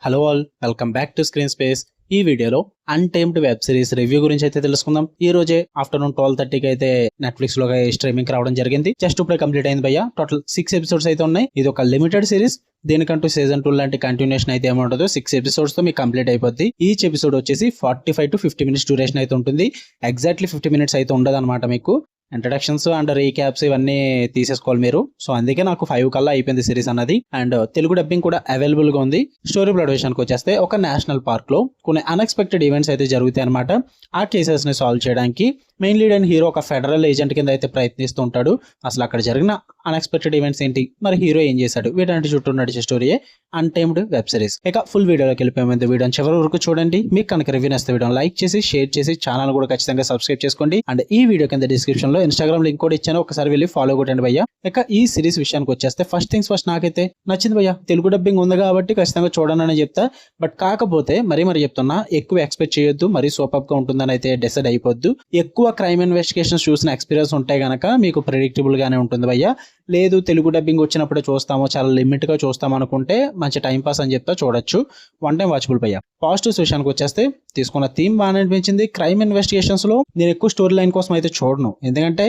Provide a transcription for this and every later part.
Hello all, welcome back to screen space. ఈ వీడియోలో untamed web series review గురించి అయితే తెలుసుకుందాం. ఈ రోజే ఆఫ్టర్నూన్ 12:30కి అయితే నెట్ఫ్లిక్స్ లో స్ట్రీమింగ్ రావడం జరిగింది. జస్ట్ ఇప్పుడే కంప్లీట్ అయింది భయ్య. టోటల్ 6 ఎపిసోడ్స్ అయితే ఉన్నాయి. ఇది ఒక లిమిటెడ్ సిరీస్. దీనికంటూ సీజన్ 2 లాంటి కంటిన్యూషన్ అయితే ఏముండదు. 6 ఎపిసోడ్స్ తో మీకు కంప్లీట్ అయిపోద్ది. ఈచ్ ఎపిసోడ్ వచ్చేసి 45 to 50 minutes డ్యూరేషన్ అయితే ఉంటుంది. ఎగ్జాక్ట్లీ 50 minutes అయితే ఉండదు అనమాట. మీకు ఇంట్రడక్షన్స్ అండ్ రీక్యాప్స్ ఇవన్నీ తీసేసుకోవాలి మీరు. సో అందుకే నాకు 5 కల్లా అయిపోయింది సిరీస్ అన్నది. అండ్ తెలుగు డబ్బింగ్ కూడా అవైలబుల్ గా ఉంది. స్టోరీ ప్లాట్ విషయానికి వచ్చేస్తే ఒక నేషనల్ పార్క్ లో కొన్ని అన్ఎక్స్పెక్టెడ్ ఈవెంట్స్ అయితే జరుగుతాయి అనమాట. ఆ కేసెస్ ని సాల్వ్ చేయడానికి మెయిన్ లీడ్ అండ్ హీరో ఒక ఫెడరల్ ఏజెంట్ కింద అయితే ప్రయత్నిస్తూ ఉంటాడు. అసలు అక్కడ జరిగిన అన్ఎక్స్పెక్టెడ్ ఈవెంట్స్ ఏంటి, మరి హీరో ఏం చేశాడు, వీటంటి చుట్టూ నడిచే స్టోరీయే అన్టైమ్డ్ వెబ్ సిరీస్. ఇక ఫుల్ వీడియోలోకి వెళ్ళిపోయింది. వీడియోని చివరి వరకు చూడండి. మీకు కనుక రివ్యూ నచ్చితే వీడియోని లైక్ చేసి షేర్ చేసి ఛానల్ కూడా ఖచ్చితంగా సబ్స్క్రైబ్ చేసుకోండి. అండ్ ఈ వీడియో కింద డిస్క్రిప్షన్ లో ఇన్స్టాగ్రామ్ లింక్ కూడా ఇచ్చాను, ఒకసారి వెళ్ళి ఫాలో కొట్టండి భయ్య. ఇక ఈ సిరీస్ విషయానికి వచ్చేస్తే ఫస్ట్ థింగ్స్ ఫస్ట్, నాకైతే నచ్చింది భయ్య. తెలుగు డబ్బింగ్ ఉంది కాబట్టి ఖచ్చితంగా చూడనని చెప్తా. బట్ కాకపోతే మరి చెప్తున్నా, ఎక్కువ ఎక్స్పెక్ట్ చేయొద్దు, మరీ సూపర్ గా ఉంటుందని అయితే డిసైడ్ అయిపోద్దు. ఎక్కువ క్రైమ్ ఇన్వెస్టిగేషన్స్ చూసిన ఎక్స్పీరియన్స్ ఉంటాయి గనక మీకు ప్రెడిక్టబుల్ గానే ఉంటుంది భయ్య. లేదు తెలుగు డబ్బింగ్ వచ్చినప్పుడే చూస్తాము, చాలా లిమిట్ గా చూస్తాం అనుకుంటే మంచి టైం పాస్ అని చెప్తా, చూడొచ్చు. వన్ టైం వాచబుల్ భయ్య. పాజిటివ్స్ విషయానికి వచ్చేస్తే తీసుకున్న థీమ్ బాగానే అనిపించింది. క్రైమ్ ఇన్వెస్టిగేషన్స్ లో నేను ఎక్కువ స్టోరీ లైన్ కోసం అయితే చూడను, ఎందుకంటే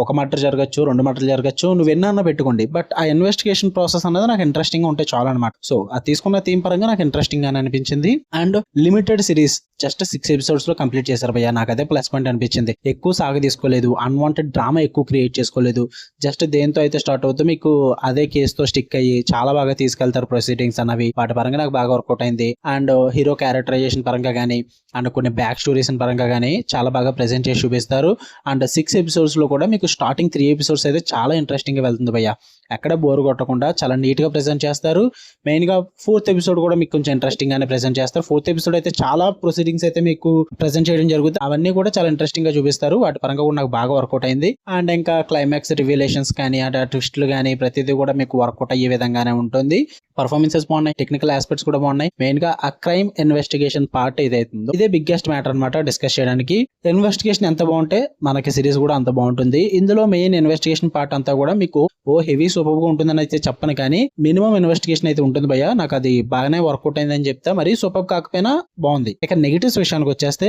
ఒక మర్డర్ జరగచ్చు, 2 మర్డర్లు జరగచ్చు, నువ్వు ఎన్నన్నా పెట్టుకోండి, బట్ ఆ ఇన్వెస్టిగేషన్ ప్రాసెస్ అనేది నాకు ఇంట్రెస్టింగ్ గా ఉంటే చాలు అనమాట. సో ఆ తీసుకున్న థీమ్ పరంగా నాకు ఇంట్రెస్టింగ్ గానే అనిపించింది. And limited series just 6 episodes లో కంప్లీట్ చేశారు భయ్య. నాకు అదే ప్లస్ పాయింట్ అనిపించింది. ఎక్కువ సాగ తీసుకోలేదు, అన్వాంటెడ్ డ్రామా ఎక్కువ క్రియేట్ చేసుకోలేదు. జస్ట్ దేంతో అయితే స్టార్ట్ అవుతుంది మీకు అదే కేసుతో స్టిక్ అయ్యి చాలా బాగా తీసుకెళ్తారు ప్రొసీడింగ్స్ అన్నవి. వాటి పరంగా నాకు బాగా వర్కౌట్ అయింది. అండ్ హీరో క్యారెక్టరైజేషన్ పరంగా కానీ అండ్ కొన్ని బ్యాక్ స్టోరీస్ పరంగా కానీ చాలా బాగా ప్రెజెంట్ చేసి చూపిస్తారు. అండ్ 6 ఎపిసోడ్స్ లో కూడా మీకు స్టార్టింగ్ 3 ఎపిసోడ్స్ అయితే చాలా ఇంట్రెస్టింగ్ గా వెళ్తుంది భయ్య. ఎక్కడ బోర్ కొట్టకుండా చాలా నీట్ గా ప్రెజెంట్ చేస్తారు. మెయిన్ గా 4th ఎపిసోడ్ కూడా మీకు కొంచెం ఇంట్రెస్టింగ్ గానే ప్రెజెంట్ చేస్తారు. 4th ఎపిసోడ్ అయితే చాలా ప్రొసీడింగ్స్ అయితే మీకు ప్రెజెంట్ చేయడం జరుగుతుంది. అవన్నీ కూడా చాలా ఇంట్రెస్టింగ్ గా చూపిస్తారు. వాటి పరంగా కూడా నాకు బాగా వర్కౌట్ అయింది. అండ్ ఇంకా క్లైమాక్స్ రివీలేషన్స్ కానీ అంటే ట్విస్ట్లు కానీ ప్రతిదీ కూడా మీకు వర్కౌట్ అయ్యే విధంగానే ఉంటుంది. పర్ఫార్మెన్సెస్ బాగున్నాయి, టెక్నికల్ ఆస్పెక్ట్స్ కూడా బాగున్నాయి. మెయిన్ గా ఆ క్రైమ్ ఇన్వెస్టిగేషన్ పార్ట్ ఏదైతుందో ఇదే బిగ్గెస్ట్ మ్యాటర్ అనమాట డిస్కస్ చేయడానికి. ఇన్వెస్టిగేషన్ ఎంత బాగుంటే మనకి సిరీస్ కూడా అంత బాగుంటుంది. ఇందులో మెయిన్ ఇన్వెస్టిగేషన్ పార్ట్ అంతా కూడా మీకు హెవీ సూపర్ గా ఉంటుందని అయితే చెప్పను, కానీ మినిమం ఇన్వెస్టిగేషన్ అయితే ఉంటుంది భయ్య. నాకు అది బాగానే వర్కౌట్ అయిందని చెప్తా. మరి సూపర్ కాకపోయినా బాగుంది. ఇక నెగిటివ్స్ విషయానికి వచ్చేస్తే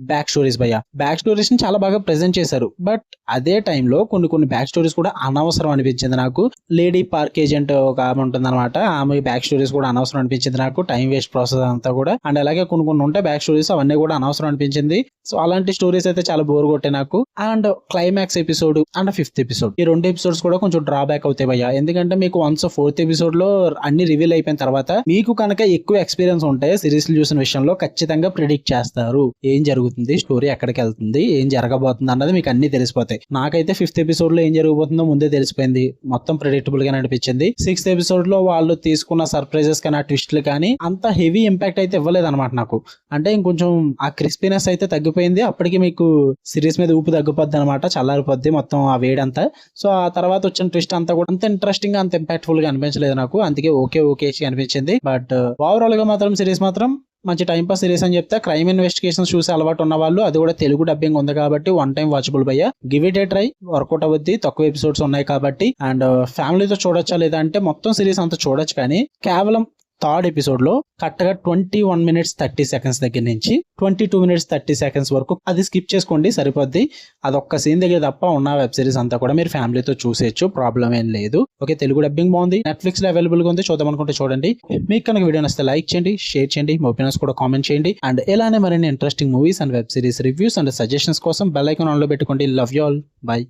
బ్యాక్ స్టోరీస్ భయ్య. బ్యాక్ స్టోరీస్ ని చాలా బాగా ప్రెజెంట్ చేశారు. బట్ అదే టైంలో కొన్ని బ్యాక్ స్టోరీస్ కూడా అనవసరం అనిపించింది నాకు. లేడీ పార్క్ ఏజెంట్ ఒక ఆమె ఉంటుంది అనమాట, ఆమె బ్యాక్ స్టోరీస్ కూడా అనవసరం అనిపించింది నాకు. టైం వేస్ట్ ప్రాసెస్ అంతా కూడా. అండ్ అలాగే కొన్ని ఉంటాయి బ్యాక్ స్టోరీస్, అవన్నీ కూడా అనవసరం అనిపించింది. సో అలాంటి స్టోరీస్ అయితే చాలా బోర్ కొట్టాయి నాకు. And climax episode and 5th episode, ఈ 2 ఎపిసోడ్స్ కూడా కొంచెం డ్రాబ్యాక్ అవుతాయి భయ్య. ఎందుకంటే మీకు వన్స్ 4th ఎపిసోడ్ లో అన్ని రివీల్ అయిపోయిన తర్వాత మీకు కనుక ఎక్కువ ఎక్స్పీరియన్స్ ఉంటే సిరీస్ చూసిన విషయంలో ఖచ్చితంగా ప్రిడిక్ట్ చేస్తారు ఏం జరుగుతుంది, స్టోరీ ఎక్కడికి వెళ్తుంది, ఏం జరగబోతుంది అన్నది మీకు అన్ని తెలిసిపోతాయి. నాకైతే 5th ఎపిసోడ్ లో ఏం జరగబోతుందో ముందే తెలిసిపోయింది. మొత్తం ప్రెడిక్టబుల్ గా అనిపించింది. 6th ఎపిసోడ్ లో వాళ్ళు తీసుకున్న సర్ప్రైజెస్ కానీ ఆ ట్విస్ట్లు కానీ అంత హెవీ ఇంపాక్ట్ అయితే ఇవ్వలేదు అనమాట నాకు. అంటే ఇంకొంచెం ఆ క్రిస్పీనెస్ అయితే తగ్గిపోయింది. అప్పటికి మీకు సిరీస్ మీద ఊపు తగ్గిపోద్ది అనమాట, చల్లారిపోద్ది మొత్తం ఆ వేడంతా. సో ఆ తర్వాత వచ్చిన ట్విస్ట్ అంతా కూడా అంత ఇంట్రెస్టింగ్ గా అంత ఇంపాక్ట్ఫుల్ గా అనిపించలేదు నాకు. అందుకే ఓకే అనిపించింది. బట్ ఓవరాల్ గా మాత్రం సిరీస్ మాత్రం మంచి టైం పాస్ సిరీస్ అని చెప్తే. క్రైమ్ ఇన్వెస్టిగేషన్స్ చూసే అలవాటు ఉన్న వాళ్ళు, అది కూడా తెలుగు డబ్బింగ్ ఉంది కాబట్టి వన్ టైం వాచబుల్ భయ్య. Give it a try, work out అవుద్ది. తక్కువ ఎపిసోడ్స్ ఉన్నాయి కాబట్టి. అండ్ ఫ్యామిలీతో చూడొచ్చా లేదా అంటే మొత్తం సిరీస్ అంతా చూడొచ్చు, కానీ కేవలం 3rd ఎపిసోడ్ లో కరెక్ట్గా 21 minutes 30 seconds దగ్గర నుంచి 22 minutes 30 seconds వరకు అది స్కిప్ చేసుకోండి, సరిపోద్ది. అదొక్క సీన్ దగ్గర తప్ప ఉన్న వెబ్ సిరీస్ అంతా కూడా మీరు ఫ్యామిలీతో చూసేయచ్చు, ప్రాబ్లం ఏం లేదు. ఓకే, తెలుగు డబ్బింగ్ బాగుంది, నెట్ఫ్లిక్స్ లో అవైలబుల్ గా ఉంది. చూద్దాం అనుకుంటే చూడండి. మీకు కనుక వీడియో నచ్చితే లైక్ చేయండి, షేర్ చేయండి, మీ ఒపీనియన్స్ కూడా కామెంట్ చేయండి. అండ్ ఇలానే మరిన్ని interesting movies and web series reviews and suggestions కోసం బెల్ ఐకాన్ ఆన్ లో పెట్టుకోండి. Love you all, by.